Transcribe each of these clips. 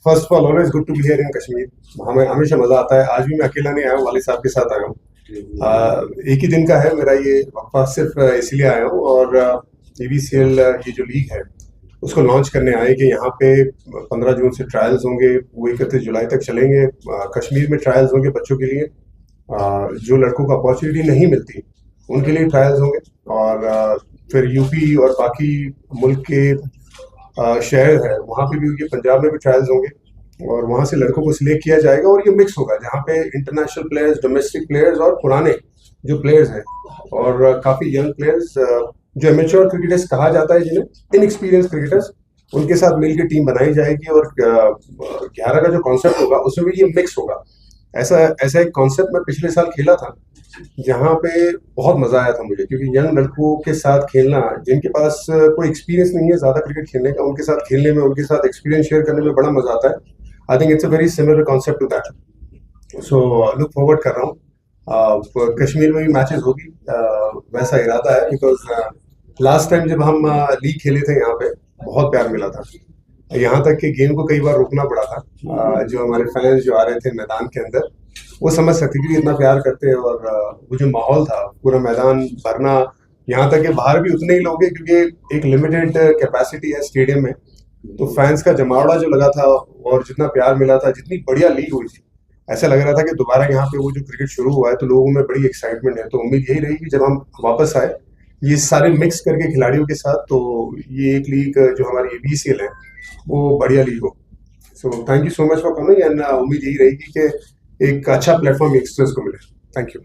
First of all always good to be here in Kashmir. हमें हमेशा मजा आता है। आज भी मैं अकेला नहीं आया हूँ, वालिद साहब के साथ आया हूँ। एक ही दिन का है मेरा ये वक्फा, सिर्फ इसलिए आया हूँ। और ABCL ये जो लीग है उसको लॉन्च करने आए कि यहाँ पे 15 जून से ट्रायल्स होंगे, वो 31 जुलाई तक चलेंगे। कश्मीर में ट्रायल्स होंगे बच्चों के लिए, जो लड़कों को अपॉर्चुनिटी नहीं मिलती उनके लिए ट्रायल्स होंगे। और फिर यूपी और बाकी मुल्क के शहर है वहाँ पे भी होंगे, पंजाब में भी ट्रायल्स होंगे और वहाँ से लड़कों को सिलेक्ट किया जाएगा। और ये मिक्स होगा जहाँ पे इंटरनेशनल प्लेयर्स, डोमेस्टिक प्लेयर्स और पुराने जो प्लेयर्स हैं और काफ़ी यंग प्लेयर्स, जो एमेच्योर क्रिकेटर्स कहा जाता है जिन्हें, इनएक्सपीरियंस क्रिकेटर्स, उनके साथ मिलकर टीम बनाई जाएगी। और 11 का जो कॉन्सेप्ट होगा उसमें भी ये मिक्स होगा। ऐसा ऐसा एक कॉन्सेप्ट मैं पिछले साल खेला था जहाँ पे बहुत मजा आया था मुझे, क्योंकि यंग लड़कों के साथ खेलना, जिनके पास कोई एक्सपीरियंस नहीं है ज्यादा क्रिकेट खेलने का, उनके साथ खेलने में, उनके साथ एक्सपीरियंस शेयर करने में बड़ा मजा आता है। I think it's a very similar concept to that. So look forward कर रहा हूँ। कश्मीर में भी मैचेस होगी, वैसा इरादा है, बिकॉज लास्ट टाइम जब हम लीग खेले थे यहाँ पे बहुत प्यार मिला था। यहाँ तक कि गेम को कई बार रोकना पड़ा था। जो हमारे फैंस जो आ रहे थे मैदान के अंदर, वो समझ सकते कि इतना प्यार करते हैं। और वो जो माहौल था, पूरा मैदान भरना, यहाँ तक कि बाहर भी उतने ही लोग हैं क्योंकि एक लिमिटेड कैपेसिटी है स्टेडियम में। तो फैंस का जमावड़ा जो लगा था और जितना प्यार मिला था, जितनी बढ़िया लीग हुई थी, ऐसा लग रहा था कि दोबारा यहाँ पे वो जो क्रिकेट शुरू हुआ है तो लोगों में बड़ी एक्साइटमेंट है। तो उम्मीद यही रही कि जब हम वापस आए ये सारे मिक्स करके खिलाड़ियों के साथ, तो ये एक लीग जो हमारी ABCL है वो बढ़िया लीग हो। So thank you so much for coming, and उम्मीद यही रहेगी कि एक अच्छा प्लेटफॉर्म यंगस्टर्स को मिले। Thank you.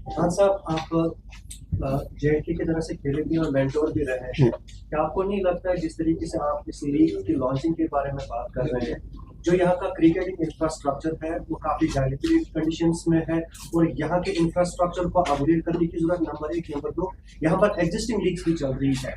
खान साहब, आप JNK की तरह से खेले भी और मेंटोर भी रहे हैं, क्या आपको नहीं लगता है जिस तरीके से आप इस लीग की लॉन्चिंग के बारे में बात कर रहे हैं, जो यहाँ का क्रिकेटिंग इंफ्रास्ट्रक्चर है वो काफी डायलेटरी कंडीशंस में है और यहाँ के इंफ्रास्ट्रक्चर को अपग्रेड करने की जरूरत, नंबर 1। नंबर 2, यहाँ पर एग्जिस्टिंग लीग्स भी चल रही है।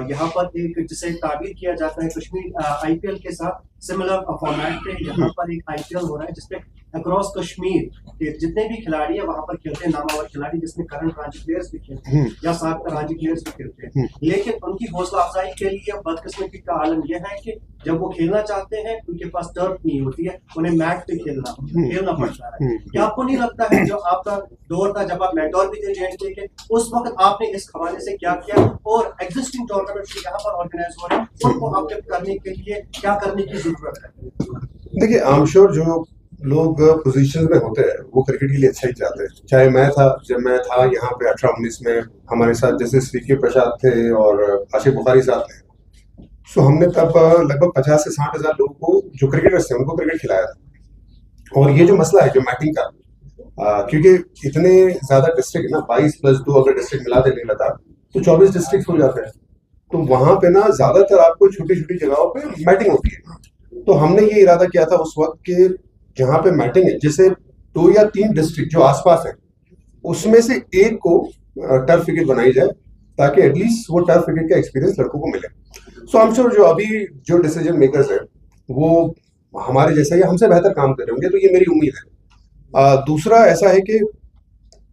यहाँ पर एक जिसे ताबीर किया जाता है कश्मीर IPL के साथ सिमिलर फॉर्मेट पे यहाँ पर एक IPL हो रहा है जिसपे अक्रॉस कश्मीर के जितने भी खिलाड़ी है वहां पर खेलते हैं, नामावर खिलाड़ी, जिसमें करंट रांची प्लेयर्स भी खेलते हैं या साबिक रांची प्लेयर्स भी खेलते हैं। लेकिन उनकी हौसला अफजाई के लिए बदकिस्मती का आलम यह है कि जब वो खेलना चाहते हैं उनके पास टर्फ नहीं होती है, उन्हें मैट पे खेलना पड़ता है। क्या आपको नहीं लगता है जो आपका दौर था जब आप मेंटोर भी थे JNK के, उस वक्त आपने इस हवाले से क्या किया और एग्जिस्टिंग टूर्नामेंट्स यहाँ पर ऑर्गेनाइज हो रहे हैं उनको अपडेट करने के लिए क्या करने की जरूरत है? देखिए, आई एम श्योर जो लोग पोजीशंस में होते हैं वो क्रिकेट के लिए अच्छा ही चाहते हैं। चाहे मैं था, जब मैं था यहाँ पे 18-19 में, हमारे साथ जैसे CK प्रसाद थे और आशिफ बुखारी साहब थे, सो हमने तब लगभग 50 से 60 हजार लोगों को, जो क्रिकेटर्स थे, उनको क्रिकेट खिलाया था। और ये जो मसला है जो मैटिंग का, क्योंकि इतने ज्यादा डिस्ट्रिक्ट ना, 22+2 अगर डिस्ट्रिक्ट मिला देने लगा तो 24 डिस्ट्रिक्ट हो जाते हैं। तो वहां पे ना ज्यादातर आपको छोटी छोटी जगहों पे मैटिंग होती है। तो हमने ये इरादा किया था उस वक्त कि जहाँ पे मैटिंग है, जैसे 2 या 3 डिस्ट्रिक्ट जो आसपास है, उसमें से एक को टर्फ विकेट बनाई जाए ताकि एटलीस्ट वो टर्फ विकेट का एक्सपीरियंस लड़कों को मिले। सो आई एम श्योर जो अभी जो डिसीजन मेकर्स है वो हमारे जैसे या हमसे बेहतर काम कर रहे होंगे, तो ये मेरी उम्मीद है। दूसरा ऐसा है कि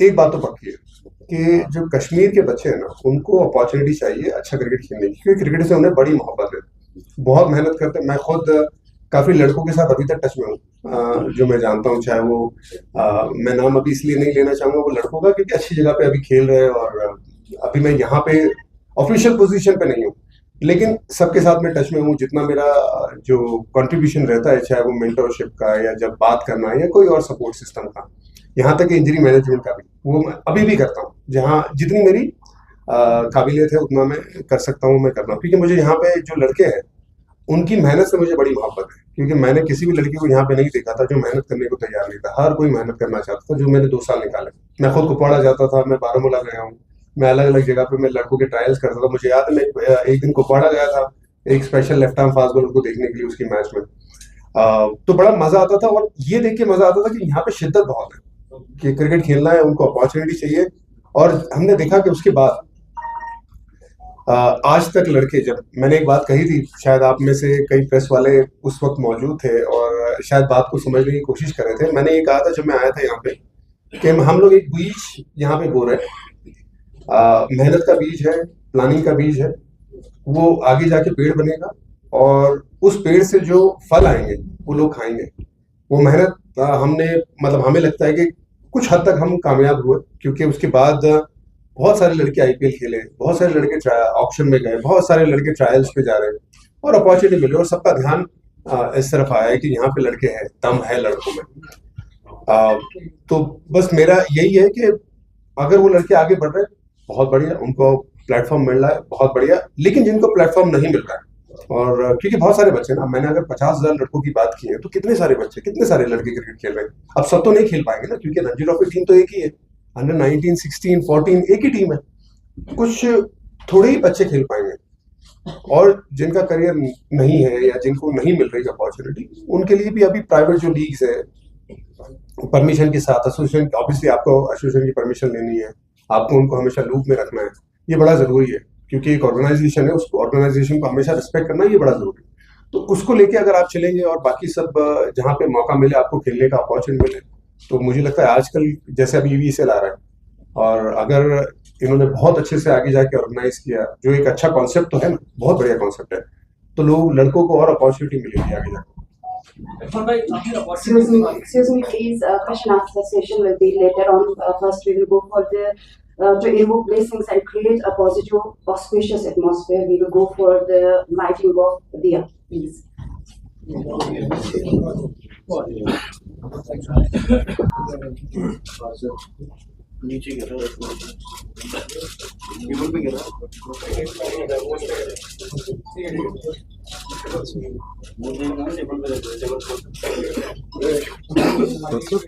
एक बात तो पक्की है कि जो कश्मीर के बच्चे हैं ना, उनको अपॉर्चुनिटी चाहिए अच्छा क्रिकेट खेलने की, क्योंकि क्रिकेट से उन्हें बड़ी मोहब्बत है, बहुत मेहनत करते हैं। मैं खुद काफी लड़कों के साथ अभी तक टच में हूँ जो मैं जानता हूँ, चाहे वो मैं नाम अभी इसलिए नहीं लेना चाहूंगा वो लड़कों का, क्योंकि अच्छी जगह पे अभी खेल रहे हैं। और अभी मैं यहाँ पे ऑफिशियल पोजीशन पे नहीं हूँ, लेकिन सबके साथ मैं टच में हूँ। जितना मेरा जो कंट्रीब्यूशन रहता है, चाहे वो मेंटरशिप का या जब बात करना है या कोई और सपोर्ट सिस्टम का, यहाँ तक इंजरी मैनेजमेंट का भी, वो मैं अभी भी करता हूँ। जहाँ जितनी मेरी काबिलियत है उतना मैं कर सकता हूँ, मैं कर रहा हूँ। क्योंकि मुझे यहाँ पे जो लड़के हैं उनकी मेहनत से मुझे बड़ी मोहब्बत है, क्योंकि मैंने किसी भी लड़की को यहाँ पे नहीं देखा था जो मेहनत करने को तैयार नहीं था। हर कोई मेहनत करना चाहता था। जो मैंने 2 साल निकाले, मैं खुद कुपवाड़ा जाता था, मैं बारामूला गया हूँ, मैं अलग अलग जगह पे मैं लड़कों के ट्रायल्स करता था। मुझे याद है मैं एक दिन कुपवाड़ा गया था एक special left arm fast bowler को देखने के लिए उसकी मैच में। तो बड़ा मजा आता था। और ये देख के मजा आता था कि यहाँ पे शिद्दत बहुत है कि क्रिकेट खेलना है, उनको अपॉर्चुनिटी चाहिए। और हमने देखा कि उसके बाद आज तक लड़के, जब मैंने एक बात कही थी, शायद आप में से कई प्रेस वाले उस वक्त मौजूद थे और शायद बात को समझने की कोशिश कर रहे थे। मैंने ये कहा था जब मैं आया था यहाँ पे कि हम लोग एक बीज यहाँ पे बो रहे हैं। मेहनत का बीज है, प्लानिंग का बीज है, वो आगे जाके पेड़ बनेगा और उस पेड़ से जो फल आएंगे वो लोग खाएंगे। वो मेहनत हमने मतलब हमें लगता है कि कुछ हद तक हम कामयाब हुए, क्योंकि उसके बाद बहुत सारे लड़के आईपीएल खेले, बहुत सारे लड़के ऑक्शन में गए, बहुत सारे लड़के ट्रायल्स पे जा रहे हैं और अपॉर्चुनिटी मिली और सबका ध्यान इस तरफ आया है कि यहाँ पे लड़के हैं, दम है लड़कों में। तो बस मेरा यही है कि अगर वो लड़के आगे बढ़ रहे हैं बहुत बढ़िया, उनको प्लेटफॉर्म मिल रहा है बहुत बढ़िया, लेकिन जिनको प्लेटफॉर्म नहीं मिल रहा है, और क्योंकि बहुत सारे बच्चे ना, मैंने अगर 50,000 लड़कों की बात की है तो कितने सारे बच्चे, कितने सारे लड़के क्रिकेट खेल रहे हैं। अब सब तो नहीं खेल पाएंगे ना, क्योंकि रणजी ट्रॉफी टीम तो एक ही है, अंडर 19, 16, 14 एक ही टीम है, कुछ थोड़े ही बच्चे खेल पाएंगे। और जिनका करियर नहीं है या जिनको नहीं मिल रही अपॉर्चुनिटी, उनके लिए भी अभी प्राइवेट जो लीग्स है परमिशन के साथ, एसोसिएशन, ऑब्वियसली आपको एसोसिएशन की परमिशन लेनी है, आपको उनको हमेशा लूप में रखना है, ये बड़ा जरूरी है, क्योंकि एक ऑर्गेनाइजेशन है, उस ऑर्गेनाइजेशन को हमेशा रिस्पेक्ट करना ये बड़ा जरूरी है। तो उसको लेके अगर आप चलेंगे और बाकी सब जहाँ पे मौका मिले आपको खेलने का, अपॉर्चुनिटी मिले, तो मुझे लगता है आजकल जैसे अभी ईवीएसएल आ रहा है, और अगर इन्होंने बहुत अच्छे से आगे जाके ऑर्गेनाइज किया, जो एक अच्छा कॉन्सेप्ट तो है ना, बहुत बढ़िया कॉन्सेप्ट है, तो लोग लड़कों को और अपॉर्चुनिटी मिलेगी आगे जाके। Excuse me, please. Question answer session will be later on. First, we will go for the to evoke blessings and create a positive, auspicious atmosphere. We will go for the lighting of the earth, please. नीचे गिर रहा है, table पे गिर रहा है, table पे